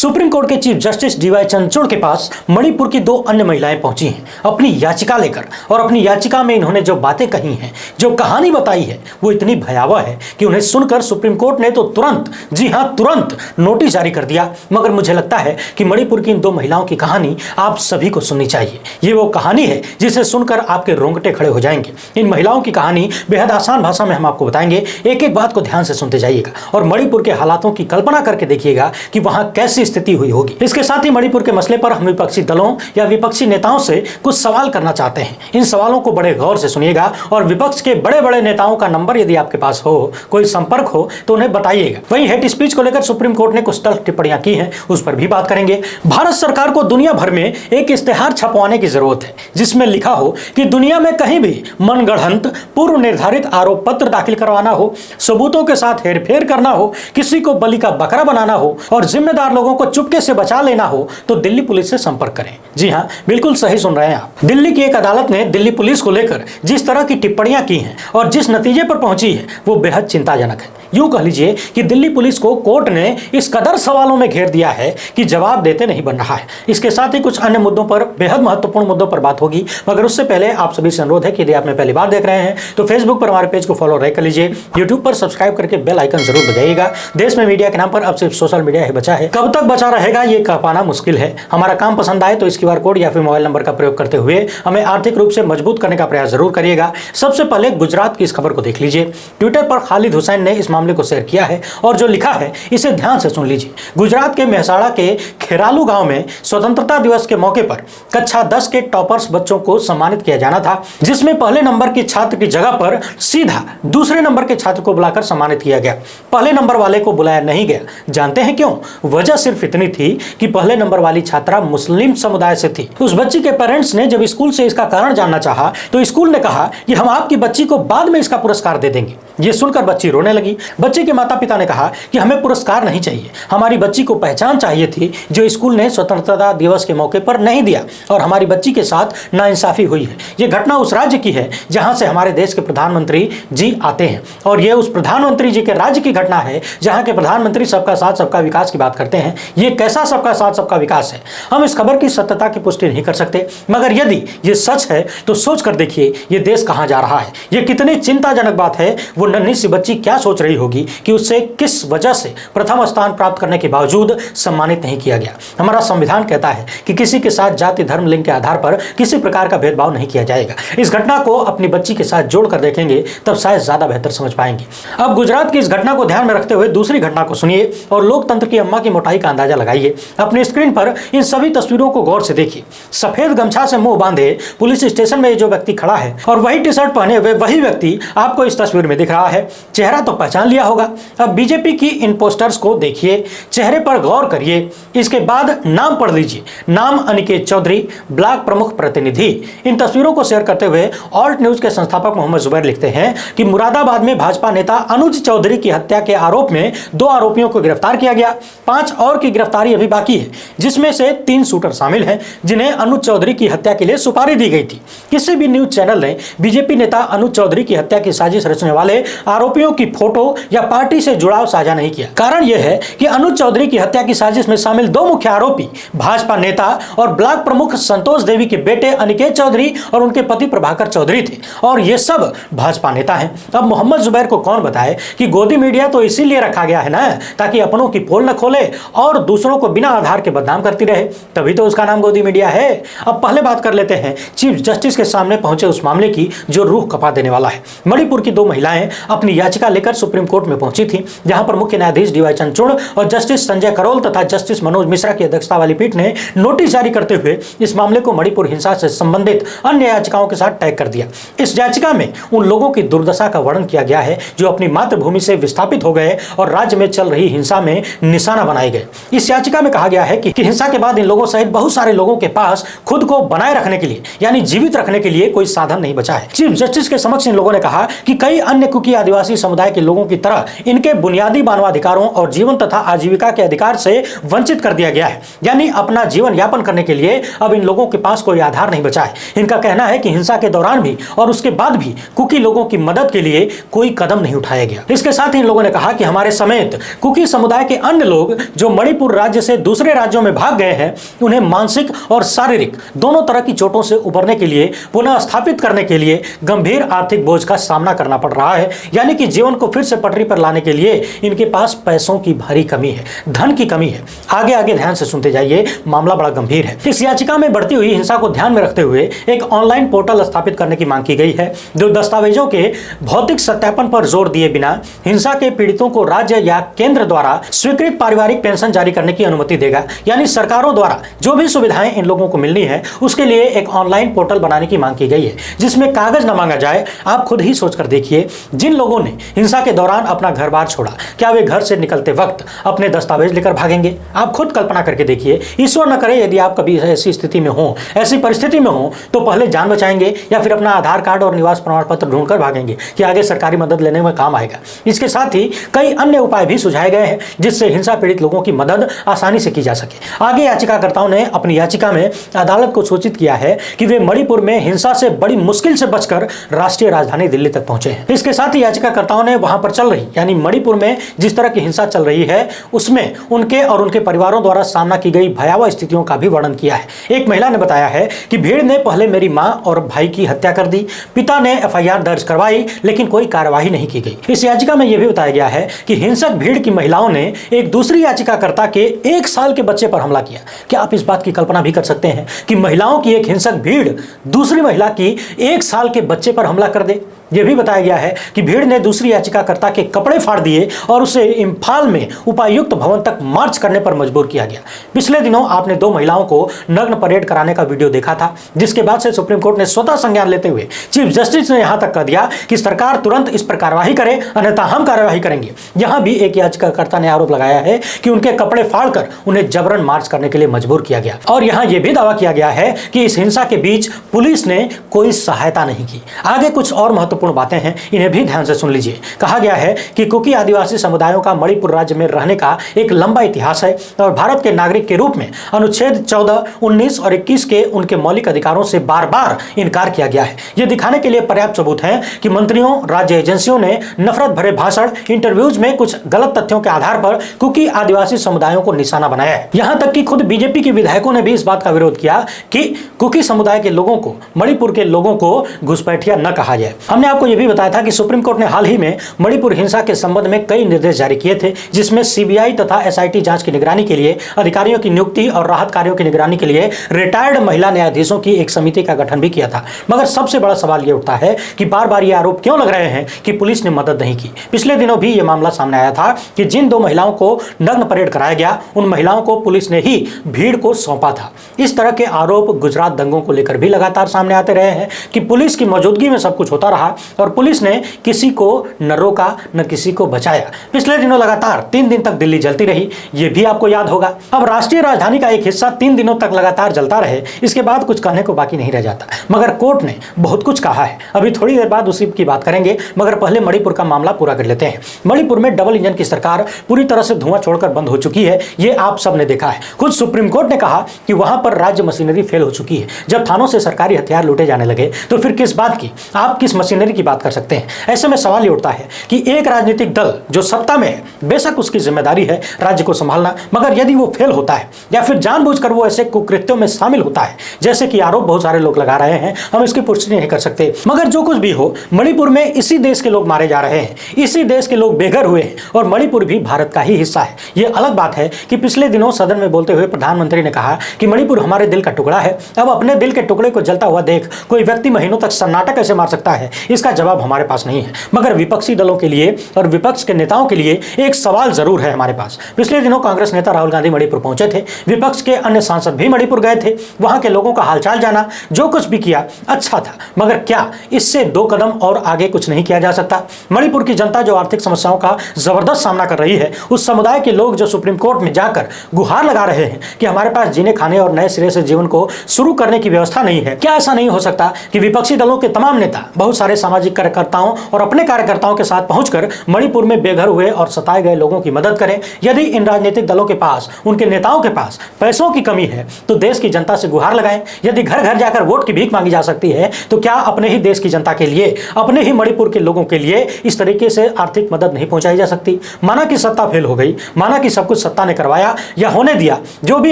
Supreme court के chief justice D Y Chandrachud के पास मणिपुर की दो अन्य महिलाएं पहुंची हैं अपनी याचिका लेकर। और अपनी याचिका में इन्होंने जो बातें कही हैं, जो कहानी बताई है, वो इतनी भयावह है कि उन्हें सुनकर सुप्रीम कोर्ट ने तो तुरंत, जी हां तुरंत नोटिस जारी कर दिया। मगर मुझे लगता है कि मणिपुर की इन दो महिलाओं की कहानी आप सभी को सुननी चाहिए। ये वो कहानी है जिसे सुनकर आपके रोंगटे खड़े हो जाएंगे। इन महिलाओं की कहानी बेहद आसान भाषा में हम आपको बताएंगे। एक एक बात को ध्यान से सुनते जाइएगा और मणिपुर के हालातों की कल्पना करके देखिएगा कि वहां कैसी स्थिति हुई होगी। इसके साथ ही मणिपुर के मसले पर हम विपक्षी दलों या विपक्षी नेताओं से कुछ सवाल करना चाहते हैं। इन सवालों को बड़े गौर से सुनिएगा और विपक्ष के बड़े बड़े नेताओं का नंबर यदि आपके पास हो, कोई संपर्क हो तो उन्हें बताइएगा। वहीं हेट स्पीच को लेकर सुप्रीम कोर्ट ने कुछ तल्ख टिप्पणियां की हैं, उस पर भी बात करेंगे। भारत सरकार को दुनिया भर में एक इश्तेहार छपवाने की जरूरत है जिसमें लिखा हो कि दुनिया में कहीं भी मनगढ़ंत पूर्व निर्धारित आरोप पत्र दाखिल करवाना हो, सबूतों के साथ हेरफेर करना हो, किसी को बलि का बकरा बनाना हो और जिम्मेदार लोगों को चुपके से बचा लेना हो तो दिल्ली पुलिस से संपर्क करें। जी हां, बिल्कुल सही सुन रहे हैं आप। दिल्ली की एक अदालत ने दिल्ली पुलिस को लेकर जिस तरह की टिप्पणियां की हैं और जिस नतीजे पर पहुंची है वो बेहद चिंताजनक है। यूं कह लीजिए कि दिल्ली पुलिस को कोर्ट ने इस कदर सवालों में घेर दिया है कि जवाब देते नहीं बन रहा है। इसके साथ ही कुछ अन्य मुद्दों पर, बेहद महत्वपूर्ण मुद्दों पर बात होगी। मगर उससे पहले आप सभी से अनुरोध है कि यदि आपने पहली बार देख रहे हैं तो फेसबुक पर हमारे पेज को फॉलो कर लीजिए, यूट्यूब पर सब्सक्राइब करके बेल आइकन जरूर बजाइएगा। देश में मीडिया के नाम पर अब सिर्फ सोशल मीडिया ही बचा है, कब तक बचा रहेगा ये कह पाना मुश्किल है। हमारा काम पसंद आए तो इस QR कोड या फिर मोबाइल नंबर का प्रयोग करते हुए हमें आर्थिक रूप से मजबूत करने का प्रयास जरूर करिएगा। सबसे पहले गुजरात की इस खबर को देख लीजिए। ट्विटर पर खालिद हुसैन ने इस मामले को शेयर किया है और जो लिखा है इसे ध्यान से सुन लीजिए। गुजरात के मेहसाणा के खेरालू गांव में स्वतंत्रता दिवस के मौके पर कक्षा 10 के टॉपर्स बच्चों को सम्मानित किया जाना था, जिसमें पहले नंबर के छात्र की जगह पर सीधा दूसरे नंबर के छात्र को बुलाकर सम्मानित किया गया। पहले नंबर वाले को बुलाया नहीं गया। जानते हैं क्यों? वजह सिर्फ इतनी थी कि पहले नंबर वाली छात्रा मुस्लिम समुदाय से थी। उस बच्ची के पेरेंट्स ने जब स्कूल से इसका कारण जानना चाहा तो स्कूल ने कहा कि हम आपकी बच्ची को बाद में इसका पुरस्कार दे देंगे। ये सुनकर बच्ची रोने लगी। बच्चे के माता पिता ने कहा कि हमें पुरस्कार नहीं चाहिए, हमारी बच्ची को पहचान चाहिए थी जो स्कूल ने स्वतंत्रता दिवस के मौके पर नहीं दिया और हमारी बच्ची के साथ नाइंसाफी हुई है। ये घटना उस राज्य की है जहां से हमारे देश के प्रधानमंत्री जी आते हैं और ये उस प्रधानमंत्री जी के राज्य की घटना है जहां के प्रधानमंत्री सबका साथ सबका विकास की बात करते हैं। ये कैसा सबका साथ सबका विकास है? हम इस खबर की सत्यता की पुष्टि नहीं कर सकते, मगर यदि ये सच है तो सोच कर देखिए ये देश कहां जा रहा है। ये कितनी चिंताजनक बात है। वो नन्ही सी बच्ची क्या सोच रही होगी कि उससे किस वजह से प्रथम स्थान प्राप्त करने के बावजूद सम्मानित नहीं किया गया। हमारा संविधान कहता है कि किसी के साथ जाति धर्म लिंग के आधार पर किसी प्रकार का भेदभाव नहीं किया जाएगा। इस घटना को अपनी बच्ची के साथ जोड़कर देखेंगे तब शायद ज्यादा बेहतर समझ पाएंगे। अब गुजरात की इस घटना को ध्यान में रखते हुए दूसरी घटना को सुनिए और लोकतंत्र की अम्मा की मोटाई का अंदाजा लगाइए। अपनी स्क्रीन पर इन सभी तस्वीरों को गौर से देखिए। सफेद गमछा से मुंह बांधे पुलिस स्टेशन में जो व्यक्ति खड़ा है और वही टी शर्ट पहने हुए वही व्यक्ति आपको इस तस्वीर में दिख रहा है। चेहरा तो पहचान लिया होगा। अब बीजेपी की इन पोस्टर्स को देखिए, चेहरे पर गौर करिए, इसके बाद नाम पढ़ लीजिए। नाम अनिकेत चौधरी, ब्लॉक प्रमुख प्रतिनिधि। इन तस्वीरों को शेयर करते हुए ऑल्ट न्यूज के संस्थापक मोहम्मद जुबैर लिखते हैं कि मुरादाबाद में भाजपा नेता अनुज चौधरी की हत्या के आरोप में 2 आरोपियों को गिरफ्तार किया गया। 5 और की गिरफ्तारी अभी बाकी है, जिसमें से 3 शूटर शामिल हैं जिन्हें अनुज चौधरी की हत्या के लिए सुपारी दी गई थी। किसी भी न्यूज चैनल ने बीजेपी नेता अनुज चौधरी की हत्या की साजिश रचने वाले आरोपियों की फोटो या पार्टी से जुड़ाव साझा नहीं किया। कारण यह है कि अनुज चौधरी की हत्या की साजिश में शामिल 2 मुख्य आरोपी भाजपा नेता और ब्लॉक प्रमुख संतोष देवी के बेटे अनिकेत चौधरी और उनके पति प्रभाकर चौधरी थे और ये सब भाजपा नेता हैं। अब मोहम्मद जुबैर को कौन बताए कि गोदी मीडिया तो इसीलिए रखा गया है ना, ताकि अपनों की पोल न खोले और दूसरों को बिना आधार के बदनाम करती रहे, तभी तो उसका नाम गोदी मीडिया है। अब पहले बात कर लेते हैं चीफ जस्टिस के सामने पहुंचे उस मामले की जो रूह कपा देने वाला है। मणिपुर की 2 महिलाएं अपनी याचिका लेकर सुप्रीम कोर्ट में पहुंची थी, जहां पर मुख्य न्यायाधीश डीवाई चंद्रचूड़ और जस्टिस संजय करोल तथा जस्टिस मनोज मिश्रा की अध्यक्षता वाली पीठ ने नोटिस जारी करते हुए इस मामले को मणिपुर हिंसा से संबंधित अन्य याचिकाओं के साथ टैग कर दिया। इस याचिका में उन लोगों की दुर्दशा का वर्णन किया गया है जो अपनी मातृभूमि से विस्थापित हो गए और राज्य में चल रही हिंसा में निशाना बनाए गए। इस याचिका में कहा गया है कि हिंसा के बाद इन लोगों सहित बहुत सारे लोगों के पास खुद को बनाए रखने के लिए यानी जीवित रखने के लिए कोई साधन नहीं बचा है। चीफ जस्टिस के समक्ष इन लोगों ने कहा कि कई अन्य कुकी आदिवासी समुदाय के लोगों की तरह इनके बुनियादी मानवाधिकारों और जीवन तथा आजीविका के अधिकार से वंचित कर दिया गया है। यानी अपना जीवन यापन करने के लिए अब इन लोगों के पास कोई आधार नहीं बचा है। इनका कहना है कि हिंसा के दौरान भी और उसके बाद भी कुकी लोगों की मदद के लिए कोई कदम नहीं उठाया गया। इसके साथ ही इन लोगों ने कहा कि हमारे समेत कुकी समुदाय के अन्य लोग जो मणिपुर राज्य से दूसरे राज्यों में भाग गए हैं, उन्हें मानसिक और शारीरिक दोनों तरह की चोटों से उबरने के लिए, पुनः स्थापित करने के लिए गंभीर आर्थिक बोझ का सामना करना पड़ रहा है। यानी कि जीवन को फिर से पटरी पर लाने के लिए इनके पास पैसों की भारी कमी है, धन की कमी है। आगे आगे ध्यान से सुनते जाइए, मामला बड़ा गंभीर है। इस याचिका में बढ़ती हुई हिंसा को ध्यान में रखते हुए एक ऑनलाइन पोर्टल स्थापित करने की मांग की गई है, जो दस्तावेजों के भौतिक सत्यापन पर जोर दिए बिना हिंसा के पीड़ितों को राज्य या केंद्र द्वारा स्वीकृत पारिवारिक पेंशन जारी करने की अनुमति देगा। यानी सरकारों द्वारा जो भी सुविधाएं इन लोगों को मिलनी है, उसके लिए एक ऑनलाइन पोर्टल बनाने की मांग की गई है, जिसमें कागज न मांगा जाए। आप खुद ही सोचकर देखिए, जिन लोगों ने हिंसा के दौरान अपना घर बार छोड़ा, क्या वे घर से निकलते वक्त अपने दस्तावेज लेकर भागेंगे? आप खुद कल्पना करके देखिए। ईश्वर न करे यदि आप कभी ऐसी स्थिति में हो, ऐसी परिस्थिति में हो, तो पहले जान बचाएंगे या फिर अपना आधार कार्ड और निवास प्रमाण पत्र ढूंढकर भागेंगे कि आगे सरकारी मदद लेने में काम आएगा। इसके साथ ही कई अन्य उपाय भी सुझाए गए हैं, जिससे हिंसा पीड़ित लोगों की मदद आसानी से की जा सके। आगे याचिकाकर्ताओं ने अपनी याचिका में अदालत को सूचित किया है कि वे मणिपुर में हिंसा से बड़ी मुश्किल से बचकर राष्ट्रीय राजधानी दिल्ली तक पहुंचे हैं। इसके साथ ही याचिकाकर्ताओं ने वहां पर चल रही, यानी मणिपुर में जिस तरह की हिंसा चल रही है, उसमें उनके और उनके परिवारों द्वारा सामना की गई भयावह स्थितियों का भी वर्णन किया है। एक महिला ने बताया है कि भीड़ ने पहले मेरी मां और भाई की हत्या कर दी, पिता ने एफआईआर दर्ज करवाई, लेकिन कोई कार्रवाई नहीं की गई। इस याचिका में यह भी बताया गया है कि हिंसक भीड़ की महिलाओं ने एक दूसरी याचिकाकर्ता के 1 साल के बच्चे पर हमला किया। क्या आप इस बात की कल्पना भी कर सकते हैं कि महिलाओं की एक हिंसक भीड़ दूसरी महिला की 1 साल के बच्चे पर हमला कर दे? यह भी बताया गया है कि भीड़ ने दूसरी याचिकाकर्ता के कपड़े फाड़ दिए और उसे इम्फाल में उपायुक्त भवन तक मार्च करने पर मजबूर किया गया। पिछले दिनों आपने 2 महिलाओं को नग्न परेड कराने का वीडियो देखा था, जिसके बाद से सुप्रीम कोर्ट ने स्वतः संज्ञान लेते हुए चीफ जस्टिस ने यहां तक कह दिया कि सरकार तुरंत इस पर कार्रवाई करे, अन्यथा हम कार्रवाई करेंगे। यहां भी एक याचिकाकर्ता ने आरोप लगाया है कि उनके कपड़े फाड़कर उन्हें जबरन मार्च करने के लिए मजबूर किया गया। और यहां यह भी दावा किया गया है कि इस हिंसा के बीच पुलिस ने कोई सहायता नहीं की। आगे कुछ और महत्वपूर्ण बातें हैं, इन्हें भी ध्यान से सुन लीजिए। कहा गया है कि कुकी आदिवासी समुदायों का मणिपुर राज्य में रहने का एक लंबा इतिहास है और भारत के नागरिक के रूप में अनुच्छेद 14, 19 और 21 के उनके मौलिक अधिकारों से बार बार इनकार किया गया है। यह दिखाने के लिए पर्याप्त सबूत है कि मंत्रियों, राज्य एजेंसियों ने नफरत भरे भाषण, इंटरव्यूज में कुछ गलत तथ्यों के आधार पर कुकी आदिवासी समुदायों को निशाना बनाया है। यहां तक कि खुद बीजेपी के विधायकों ने भी इस बात का विरोध किया कि कुकी समुदाय के लोगों को, मणिपुर के लोगों को घुसपैठिया न कहा जाए। हमने आपको यह भी बताया था कि सुप्रीम कोर्ट ने हाल ही में मणिपुर हिंसा के संबंध में कई निर्देश जारी किए थे, जिसमें सीबीआई तथा एसआईटी जांच की निगरानी के लिए अधिकारियों की नियुक्ति और राहत कार्यों की निगरानी के लिए रिटायर्ड महिला न्यायाधीशों की एक समिति का गठन भी किया था। मगर सबसे बड़ा सवाल यह उठता है कि बार बार ये आरोप क्यों लग रहे हैं कि पुलिस ने मदद नहीं की। पिछले दिनों भी यह मामला सामने आया था कि जिन 2 महिलाओं को नग्न परेड कराया गया, उन महिलाओं को पुलिस ने ही भीड़ को सौंपा था। इस तरह के आरोप गुजरात दंगों को लेकर भी लगातार सामने आते रहे हैं कि पुलिस की मौजूदगी में सब कुछ होता रहा और पुलिस ने किसी को न रोका न किसी को बचाया। पिछले दिनों लगातार 3 दिन तक दिल्ली जलती रही, यह भी आपको याद होगा। अब राष्ट्रीय राजधानी का एक हिस्सा 3 दिनों तक लगातार जलता रहे, इसके बाद कुछ कहने को बाकी नहीं रह जाता। मगर कोर्ट ने बहुत कुछ कहा है, अभी थोड़ी देर बाद उसी की बात करेंगे। मगर पहले मणिपुर का मामला पूरा कर लेते हैं। मणिपुर में डबल इंजन की सरकार पूरी तरह से धुआं छोड़कर बंद हो चुकी है, ये आप सब ने देखा है। खुद सुप्रीम कोर्ट ने कहा कि वहां पर राज्य मशीनरी फेल हो चुकी है। जब थानों से सरकारी हथियार लूटे जाने लगे तो फिर किस बात की, आप किस मशीनरी की बात कर सकते हैं? ऐसे में सवाल ये उठता है कि एक राजनीतिक दल जो सत्ता में है, बेशक उसकी जिम्मेदारी है राज्य को संभालना, मगर यदि वो फेल होता है या फिर जानबूझकर वो ऐसे कुकृत्यों में शामिल होता है जैसे कि आरोप बहुत सारे लोग लगा रहे हैं, हम इसकी पुष्टि नहीं कर सकते। मगर जो कुछ भी हो, मणिपुर में इसी देश के लोग मारे जा रहे हैं, इसी देश के लोग बेघर हुए हैं और मणिपुर भी भारत का ही हिस्सा है। यह अलग बात है कि पिछले दिनों सदन में बोलते हुए प्रधानमंत्री ने कहा कि मणिपुर हमारे दिल का टुकड़ा है। अब अपने दिल के टुकड़े को जलता हुआ देख कोई व्यक्ति महीनों तक सन्नाटा कैसे मार सकता है, इसका जवाब हमारे पास नहीं है। मगर विपक्षी दलों के लिए और विपक्ष के नेताओं के लिए एक सवाल जरूर है हमारे पास। पिछले दिनों कांग्रेस नेता राहुल गांधी मणिपुर पहुंचे थे, विपक्ष के अन्य सांसद भी मणिपुर गए थे। वहां के लोगों का हालचाल जाना, जो कुछ भी किया अच्छा था, मगर क्या इससे 2 कदम और आगे कुछ नहीं किया जा सकता? मणिपुर की जनता जो आर्थिक समस्याओं का जबरदस्त सामना कर रही है, उस समुदाय के लोग जो सुप्रीम कोर्ट में जाकर गुहार लगा रहे हैं कि हमारे पास जीने खाने और नए सिरे से जीवन को शुरू करने की व्यवस्था नहीं है, क्या ऐसा नहीं हो सकता कि विपक्षी दलों के तमाम नेता बहुत सारे सामाजिक कार्यकर्ताओं और अपने कार्यकर्ताओं के साथ पहुंचकर मणिपुर में बेघर हुए और सताए गए लोगों की मदद करें। यदि इन राजनीतिक दलों के पास, उनके नेताओं के पास पैसों की कमी है तो देश की जनता से गुहार लगाएं। यदि घर घर जाकर वोट की भीख मांगी जा सकती है तो क्या अपने ही देश की जनता के लिए, अपने ही मणिपुर के लोगों के लिए इस तरीके से आर्थिक मदद नहीं पहुंचाई जा सकती? माना कि सत्ता फेल हो गई, माना कि सब कुछ सत्ता ने करवाया या होने दिया, जो भी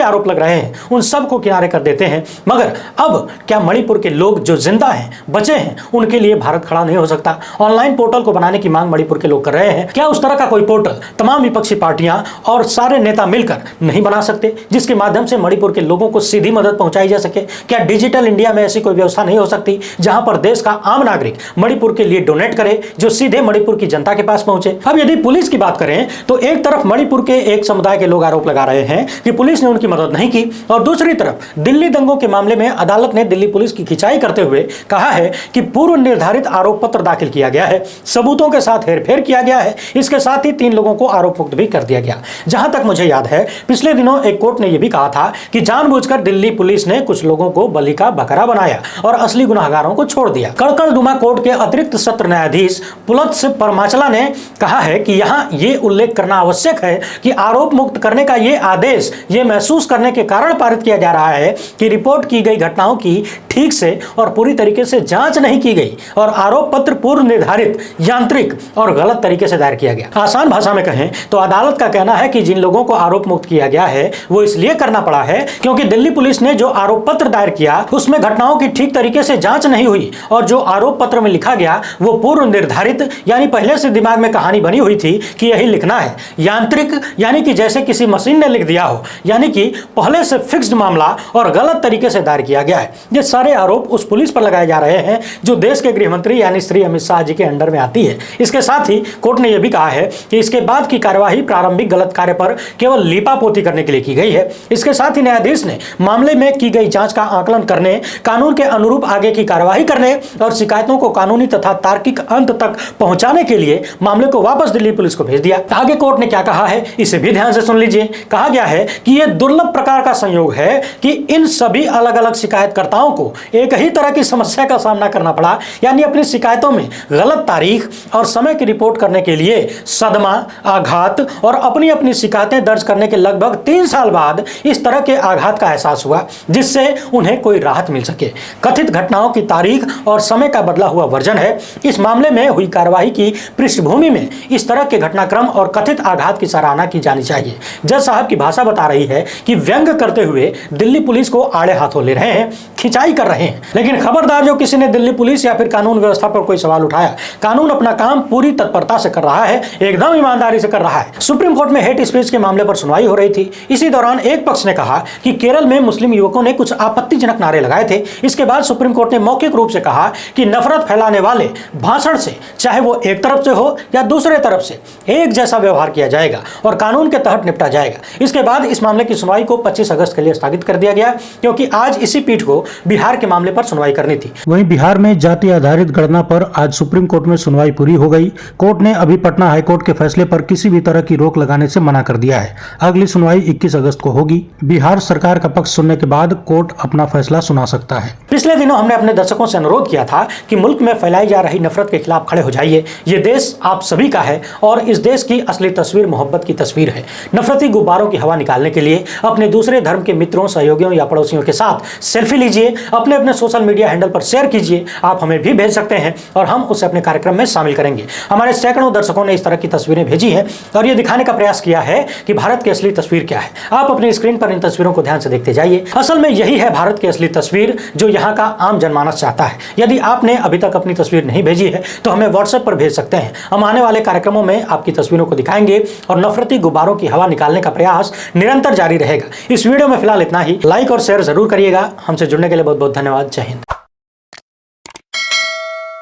आरोप लग रहे हैं उन सब को किनारे कर देते हैं, मगर अब क्या मणिपुर के लोग जो जिंदा हैं, बचे हैं, उनके लिए भारत खड़ा नहीं हो सकता? ऑनलाइन पोर्टल को बनाने की मांग मणिपुर के लोग कर रहे हैं। क्या उस तरह का कोई पोर्टल तमाम विपक्षी पार्टियां और सारे नेता मिलकर नहीं बना सकते जिसके माध्यम से मणिपुर के लोगों को सीधी मदद पहुंचाई जा सके? क्या डिजिटल इंडिया में ऐसी कोई व्यवस्था नहीं हो सकती जहां पर देश का आम नागरिक मणिपुर के लिए डोनेट करे, जो सीधे मणिपुर की जनता के पास पहुंचे? अब यदि पुलिस की बात करें तो एक तरफ मणिपुर के एक समुदाय के लोग आरोप लगा रहे हैं कि पुलिस ने उनकी मदद नहीं की, और दूसरी तरफ दिल्ली दंगों के मामले में अदालत ने दिल्ली पुलिस की खिंचाई करते हुए कहा है कि पूर्व निर्धारित आरोप पत्र दाखिल किया गया है, सबूतों के साथ हेरफेर किया गया है, इसके साथ ही 3 लोगों को आरोप मुक्त भी कर दिया गया। जहां तक मुझे याद है, पिछले दिनों एक कोर्ट ने यह भी कहा था कि जानबूझकर दिल्ली पुलिस ने कुछ लोगों को बलि का बकरा बनाया और असली गुनाहगारों को छोड़ दिया। कड़कड़दुमा कोर्ट के अतिरिक्त सत्र न्यायाधीश पुलत्स परमाचला ने कहा है कि यहां यह उल्लेख करना आवश्यक है कि आरोप मुक्त करने का यह आदेश यह महसूस करने के कारण पारित किया जा रहा है कि रिपोर्ट की गई घटनाओं की ठीक से और पूरी तरीके से जांच नहीं की गई और आरोप पत्र पूर्व निर्धारित, यांत्रिक और गलत तरीके से दायर किया गया। आसान भाषा में कहें तो अदालत का कहना है कि जिन लोगों को आरोप मुक्त किया गया है वो इसलिए करना पड़ा है क्योंकि दिल्ली पुलिस ने जो आरोप पत्र दायर किया उसमें घटनाओं की ठीक तरीके से जांच नहीं हुई, और जो आरोप पत्र में लिखा गया वो पूर्व निर्धारित यानी पहले से दिमाग में कहानी बनी हुई थी कि यही लिखना है, यांत्रिक यानी कि जैसे किसी मशीन ने लिख दिया हो, यानी कि पहले से फिक्स्ड मामला और गलत तरीके से दायर किया गया है। ये सारे आरोप उस पुलिस पर लगाए जा रहे हैं जो देश के गृह मंत्री यानी श्री अमित शाह जी के अंडर में आती है। इसके साथ ही कोर्ट ने यह भी कहा है कि इसके बाद की कार्यवाही प्रारंभिक गलत कार्य पर केवल लीपापोती करने के लिए की गई है। इसके साथ ही न्यायाधीश ने मामले में की गई जांच का आकलन करने, कानून के अनुरूप आगे की कार्यवाही करने और शिकायतों को कानूनी तथा तार्किक अंत तक पहुंचाने के लिए मामले को वापस दिल्ली पुलिस को भेज दिया। आगे कोर्ट ने क्या कहा है इसे भी ध्यान से सुन लीजिए। कहा गया है कि यह दुर्लभ प्रकार का संयोग है कि इन सभी अलग अलग शिकायतकर्ताओं को एक ही तरह की समस्या का सामना करना पड़ा, यानी अपनी शिकायतों में गलत तारीख और समय की रिपोर्ट करने के लिए सदमा, आघात और अपनी अपनी शिकायतें दर्ज करने के लगभग 3 साल बाद इस तरह के आघात का एहसास हुआ जिससे उन्हें कोई राहत मिल सके। कथित घटनाओं की तारीख और समय का बदला हुआ वर्जन है। इस मामले में हुई कार्यवाही की पृष्ठभूमि में इस तरह के घटनाक्रम और कथित आघात की सराहना की जानी चाहिए। जज साहब की भाषा बता रही है कि व्यंग करते हुए दिल्ली पुलिस को आड़े हाथों ले रहे हैं, खिंचाई कर रहे हैं, लेकिन खबरदार जो किसी ने दिल्ली पुलिस या फिर कानून व्यवस्था पर कोई सवाल उठाया, कानून अपना काम पूरी तत्परता से कर रहा है, एकदम ईमानदारी से कर रहा है। सुप्रीम कोर्ट में हेट स्पीच के मामले पर सुनवाई हो रही थी। इसी दौरान एक पक्ष ने कहा कि केरल में मुस्लिम युवकों ने कुछ आपत्तिजनक नारे लगाए थे। इसके बाद सुप्रीम कोर्ट ने मौखिक रूप से कहा कि नफरत फैलाने वाले भाषण से, चाहे वो एक तरफ से हो या दूसरे तरफ से, एक जैसा व्यवहार किया जाएगा और कानून के तहत निपटा जाएगा। इसके बाद इस मामले की सुनवाई को 25 अगस्त के लिए स्थगित कर दिया गया क्योंकि आज इसी पीठ को बिहार के मामले पर सुनवाई करनी थी। वहीं बिहार में जाति आधारित गणना पर आज सुप्रीम कोर्ट में सुनवाई पूरी हो गई। कोर्ट ने अभी पटना हाईकोर्ट के फैसले पर किसी भी तरह की रोक लगाने से मना कर दिया है। अगली सुनवाई 21 अगस्त को होगी। बिहार सरकार का पक्ष सुनने के बाद कोर्ट अपना फैसला सुना सकता है। पिछले दिनों हमने अपने दर्शकों से अनुरोध किया था कि मुल्क में फैलाई जा रही नफरत के खिलाफ खड़े हो जाइए। ये देश आप सभी का है और इस देश की असली तस्वीर मोहब्बत की तस्वीर है। नफरती गुब्बारों की हवा निकालने के लिए अपने दूसरे धर्म के मित्रों, सहयोगियों या पड़ोसियों के साथ सेल्फी लीजिए, अपने अपने सोशल मीडिया हैंडल पर शेयर कीजिए। आप हमें भी भेज सकते हैं और हम उसे अपने कार्यक्रम में शामिल करेंगे। हमारे सैकड़ों दर्शकों ने इस तरह की तस्वीरें भेजी हैं और ये दिखाने का प्रयास किया है कि भारत की असली तस्वीर क्या है। आप अपनी स्क्रीन पर इन तस्वीरों को ध्यान से देखते जाइए। असल में यही है भारत की असली तस्वीर जो यहाँ का आम जनमानस चाहता है। यदि आपने अभी तक अपनी तस्वीर नहीं भेजी है तो हमें व्हाट्सएप पर भेज सकते हैं। हम आने वाले कार्यक्रमों में आपकी तस्वीरों को दिखाएंगे और नफरती गुब्बारों की हवा निकालने का प्रयास निरंतर जारी रहेगा। इस वीडियो में फिलहाल इतना ही। लाइक और शेयर जरूर करिएगा। हमसे जुड़ने के लिए बहुत बहुत धन्यवाद। जय हिंद।